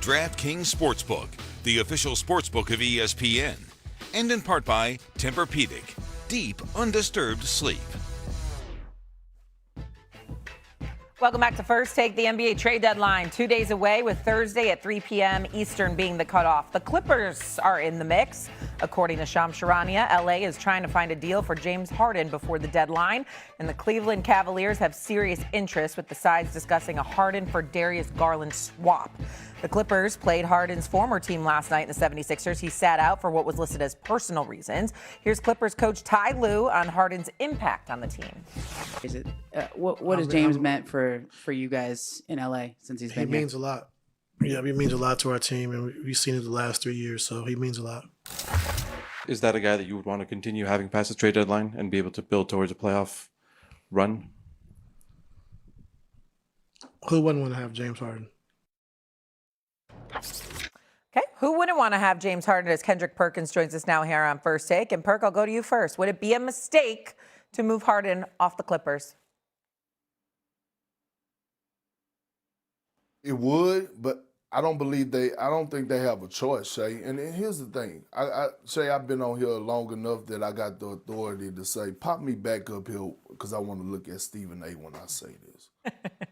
DraftKings Sportsbook, the official sportsbook of ESPN, and in part by Tempur-Pedic, deep, undisturbed sleep. Welcome back to First Take. The NBA trade deadline 2 days away, with Thursday at 3 p.m. Eastern being the cutoff. The Clippers are in the mix. According to Shams Charania, LA is trying to find a deal for James Harden before the deadline, and the Cleveland-Cavaliers have serious interest, with the sides discussing a Harden for Darius Garland swap. The Clippers played Harden's former team last night in the 76ers. He sat out for what was listed as personal reasons. Here's Clippers coach Ty Lue on Harden's impact on the team. Is it what has James meant for you guys in LA since he's been here? He means a lot. Yeah, he means a lot to our team, and we've seen it the last 3 years, so he means a lot. Is that a guy that you would want to continue having past the trade deadline and be able to build towards a playoff run? Who wouldn't want to have James Harden? Okay, who wouldn't want to have James Harden, as Kendrick Perkins joins us now here on First Take? And Perk, I'll go to you first. Would it be a mistake to move Harden off the Clippers? It would, but I don't think they have a choice, Shay. And here's the thing. Shay, I've been on here long enough that I got the authority to say, pop me back up here, because I want to look at Stephen A. when I say this.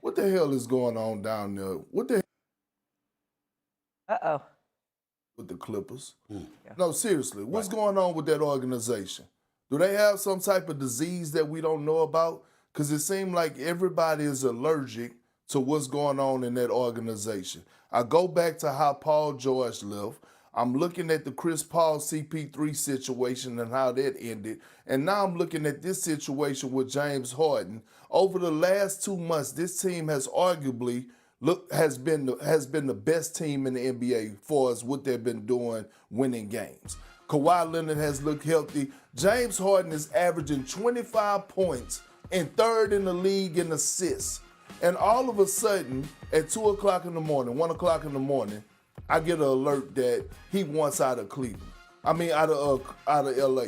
What the hell is going on down there? What the Uh-oh. with the Clippers? No, seriously, what's going on with that organization? Do they have some type of disease that we don't know about? Because it seems like everybody is allergic to what's going on in that organization. I go back to how Paul George left. I'm looking at the Chris Paul CP3 situation and how that ended. And now I'm looking at this situation with James Harden. Over the last 2 months, this team has arguably has been the best team in the NBA for us, what they've been doing, winning games. Kawhi Leonard has looked healthy. James Harden is averaging 25 points and third in the league in assists. And all of a sudden, at 2 o'clock in the morning, 1 o'clock in the morning, I get an alert that he wants out of Cleveland. I mean, out of LA.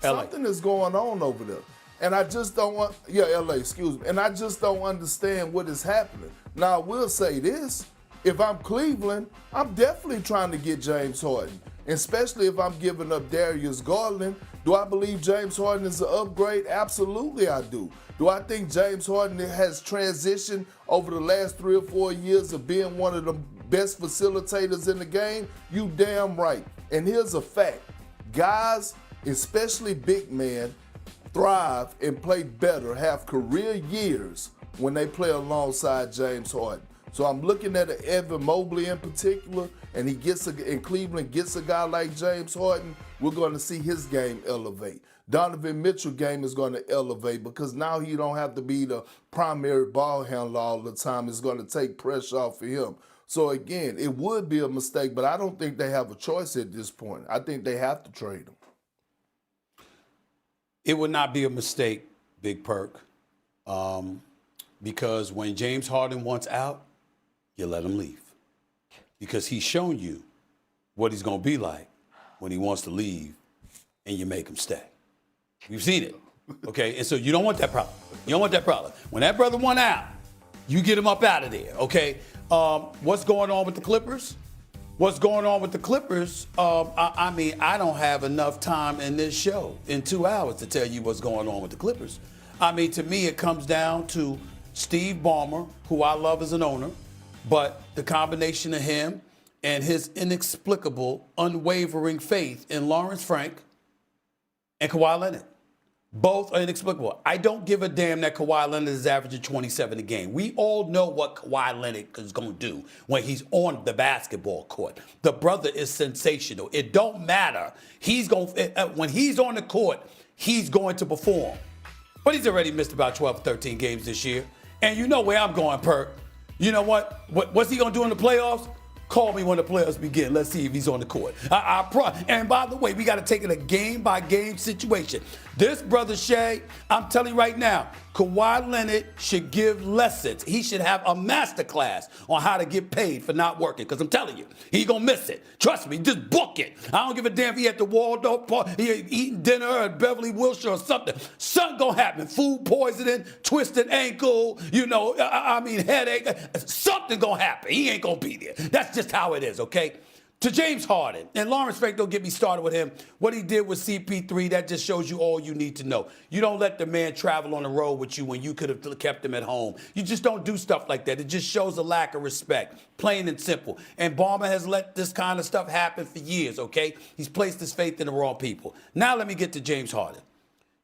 Something is going on over there. And I just don't LA, excuse me. And I just don't understand what is happening. Now, I will say this. If I'm Cleveland, I'm definitely trying to get James Harden, especially if I'm giving up Darius Garland. Do I believe James Harden is an upgrade? Absolutely, I do. Do I think James Harden has transitioned over the last 3 or 4 years of being one of the best facilitators in the game? You damn right. And here's a fact. Guys, especially big men, thrive and play better, have career years when they play alongside James Harden. So I'm looking at an Evan Mobley in particular, and and Cleveland gets a guy like James Harden. We're going to see his game elevate. Donovan Mitchell's game is going to elevate because now he don't have to be the primary ball handler all the time. It's going to take pressure off of him. So again, it would be a mistake, but I don't think they have a choice at this point. I think they have to trade him. It would not be a mistake, Big Perk, because when James Harden wants out, you let him leave. Because he's shown you what he's going to be like when he wants to leave, and you make him stay. We've seen it, okay? And so you don't want that problem. You don't want that problem. When that brother went out, you get him up out of there, okay? What's going on with the Clippers? What's going on with the Clippers? I mean, I don't have enough time in this show in 2 hours to tell you what's going on with the Clippers. I mean, to me, it comes down to Steve Ballmer, who I love as an owner, but the combination of him and his inexplicable, unwavering faith in Lawrence Frank and Kawhi Leonard. Both are inexplicable. I don't give a damn that Kawhi Leonard is averaging 27 a game. We all know what Kawhi Leonard is going to do when he's on the basketball court. The brother is sensational. It don't matter. When he's on the court, he's going to perform. But he's already missed about 12 or 13 games this year. And you know where I'm going, Perk. You know what? What's he going to do in the playoffs? Call me when the playoffs begin. Let's see if he's on the court. And by the way, we got to take it a game-by-game situation. This brother Shea, I'm telling you right now, Kawhi Leonard should give lessons. He should have a master class on how to get paid for not working. Because I'm telling you, he gonna miss it. Trust me, just book it. I don't give a damn if he at the Waldorf Park, he eating dinner at Beverly Wilshire or something. Something gonna happen. Food poisoning, twisted ankle, headache. Something gonna happen. He ain't gonna be there. That's just how it is, okay? To James Harden, and Lawrence Frank, don't get me started with him. What he did with CP3, that just shows you all you need to know. You don't let the man travel on the road with you when you could have kept him at home. You just don't do stuff like that. It just shows a lack of respect, plain and simple. And Ballmer has let this kind of stuff happen for years, okay? He's placed his faith in the wrong people. Now let me get to James Harden.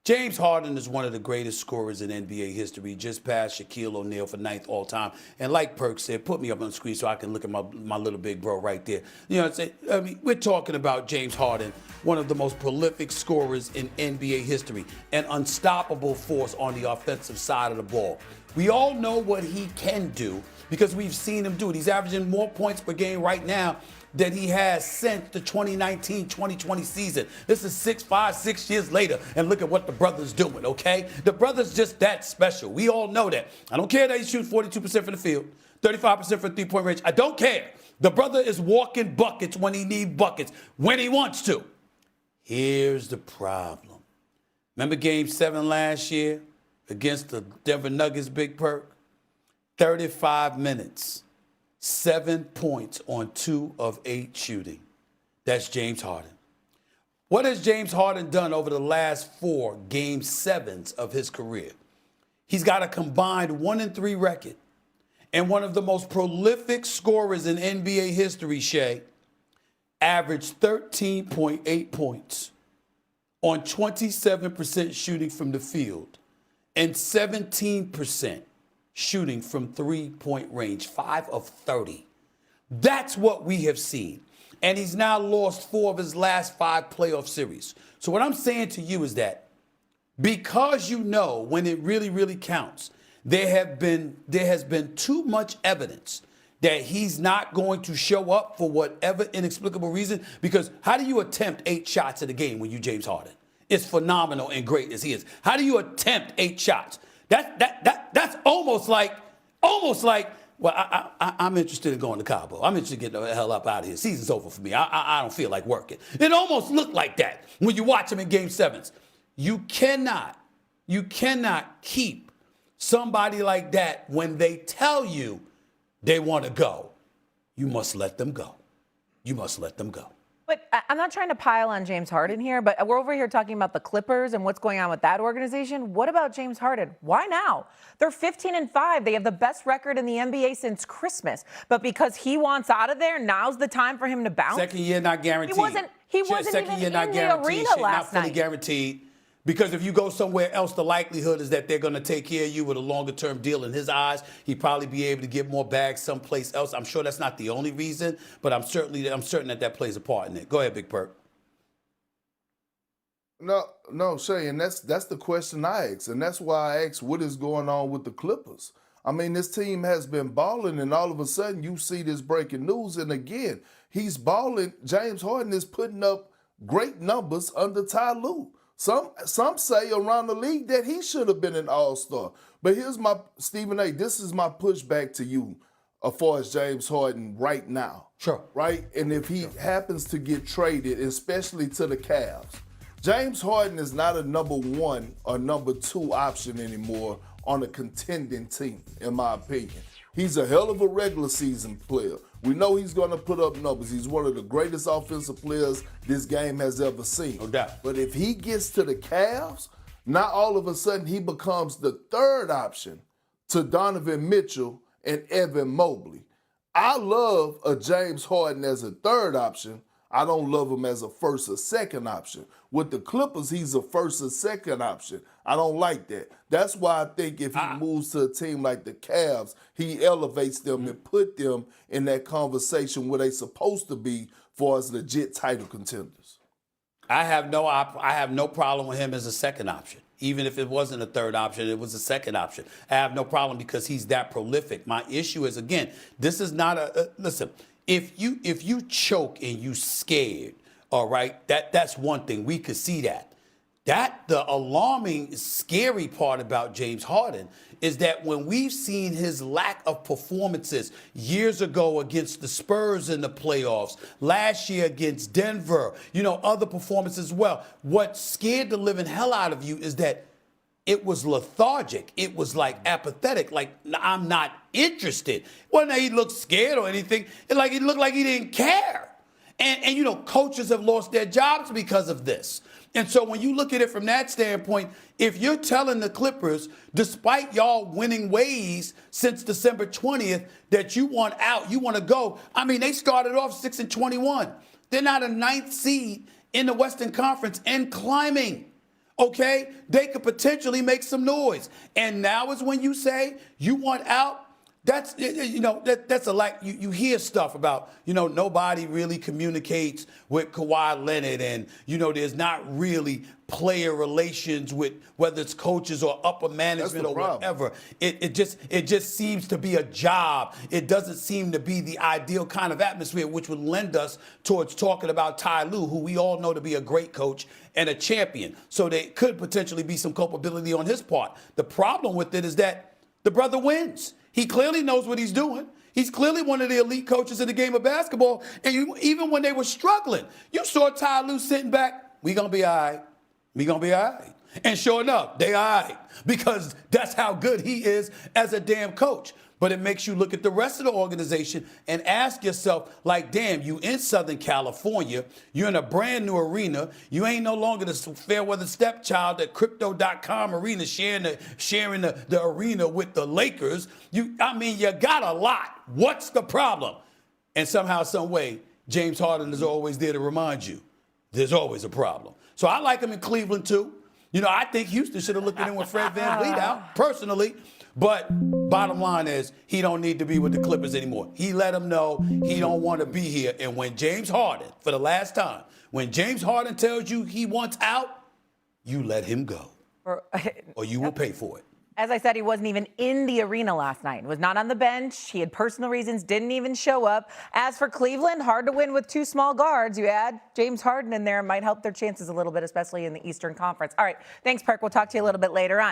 James Harden is one of the greatest scorers in NBA history, just past Shaquille O'Neal for 9th all time. And like Perk said, put me up on the screen so I can look at my little big bro right there. You know what I'm saying? I mean, we're talking about James Harden, one of the most prolific scorers in NBA history, an unstoppable force on the offensive side of the ball. We all know what he can do because we've seen him do it. He's averaging more points per game right now that he has since the 2019-2020 season. This is 6 years later, and look at what the brother's doing, okay? The brother's just that special. We all know that. I don't care that he shoots 42% from the field, 35% from three-point range. I don't care. The brother is walking buckets when he needs buckets, when he wants to. Here's the problem. Remember Game 7 last year against the Denver Nuggets, Big Perk? 35 minutes. 7 points on 2 of 8 shooting. That's James Harden. What has James Harden done over the last 4 Game 7s of his career? He's got a combined 1-3 record. And one of the most prolific scorers in NBA history, Shea, averaged 13.8 points on 27% shooting from the field and 17% shooting from three-point range, 5 of 30. That's what we have seen. And he's now lost 4 of his last 5 playoff series. So what I'm saying to you is that because you know when it really, really counts, there has been too much evidence that he's not going to show up for whatever inexplicable reason. Because how do you attempt 8 shots in a game when you James Harden? It's phenomenal and great as he is. How do you attempt 8 shots? That's almost like, well, I'm interested in going to Cabo. I'm interested in getting the hell up out of here. Season's over for me. I don't feel like working. It almost looked like that when you watch him in Game 7s. You cannot keep somebody like that when they tell you they want to go. You must let them go. You must let them go. But I'm not trying to pile on James Harden here, but we're over here talking about the Clippers and what's going on with that organization. What about James Harden? Why now? They're 15-5. They have the best record in the NBA since Christmas. But because he wants out of there, now's the time for him to bounce? Second year not guaranteed. He wasn't even in the arena last night. Not fully guaranteed. Because if you go somewhere else, the likelihood is that they're going to take care of you with a longer-term deal. In his eyes, he'd probably be able to get more bags someplace else. I'm sure that's not the only reason, but I'm certain that plays a part in it. Go ahead, Big Perk. No, Shay, and that's the question I asked, and that's why I asked what is going on with the Clippers. I mean, this team has been balling, and all of a sudden you see this breaking news, and again, he's balling. James Harden is putting up great numbers under Ty Lue. Some say around the league that he should have been an all-star. But here's my, Stephen A., this is my pushback to you as far as James Harden right now. Sure. Right? And if he happens to get traded, especially to the Cavs, James Harden is not a number 1 or number 2 option anymore on a contending team, in my opinion. He's a hell of a regular season player. We know he's going to put up numbers. He's one of the greatest offensive players this game has ever seen. No doubt. But if he gets to the Cavs, now all of a sudden he becomes the 3rd option to Donovan Mitchell and Evan Mobley. I love a James Harden as a 3rd option. I don't love him as a 1st or 2nd option. With the Clippers, he's a 1st or 2nd option. I don't like that. That's why I think if he moves to a team like the Cavs, he elevates them and put them in that conversation where they're supposed to be for as legit title contenders. I have no problem with him as a 2nd option. Even if it wasn't a 3rd option, it was a 2nd option. I have no problem because he's that prolific. My issue is, again, this is not listen, if you choke and you scared, all right, that's one thing. We could see that. The alarming, scary part about James Harden is that when we've seen his lack of performances years ago against the Spurs in the playoffs, last year against Denver, other performances as well, what scared the living hell out of you is that it was lethargic. It was like apathetic, like I'm not interested. Well, now he looked scared or anything. It looked like he didn't care. And coaches have lost their jobs because of this. And so when you look at it from that standpoint, if you're telling the Clippers, despite y'all winning ways since December 20th, that you want out, you want to go. I mean, they started off 6-21. They're not a 9th seed in the Western Conference and climbing. Okay? They could potentially make some noise. And now is when you say you want out. That's you hear stuff about, nobody really communicates with Kawhi Leonard and, there's not really player relations with whether it's coaches or upper management or whatever. It just seems to be a job. It doesn't seem to be the ideal kind of atmosphere, which would lend us towards talking about Ty Lue, who we all know to be a great coach and a champion. So there could potentially be some culpability on his part. The problem with it is that the brother wins. He clearly knows what he's doing. He's clearly one of the elite coaches in the game of basketball. And even when they were struggling, you saw Ty Lue sitting back. We gonna be all right. We gonna be all right. And sure enough, they all right. Because that's how good he is as a damn coach. But it makes you look at the rest of the organization and ask yourself, like, damn, you in Southern California, you're in a brand new arena, you ain't no longer the fair-weather stepchild at Crypto.com arena sharing the arena with the Lakers. You got a lot. What's the problem? And somehow, some way, James Harden is always there to remind you there's always a problem. So I like him in Cleveland, too. I think Houston should have looked at him with Fred VanVleet out, personally. But bottom line is he don't need to be with the Clippers anymore. He let them know he don't want to be here. And when James Harden, for the last time, when James Harden tells you he wants out, you let him go. Or you will pay for it. As I said, he wasn't even in the arena last night. Was not on the bench. He had personal reasons, didn't even show up. As for Cleveland, hard to win with two small guards. You add James Harden in there, might help their chances a little bit, especially in the Eastern Conference. All right, thanks, Perk. We'll talk to you a little bit later on.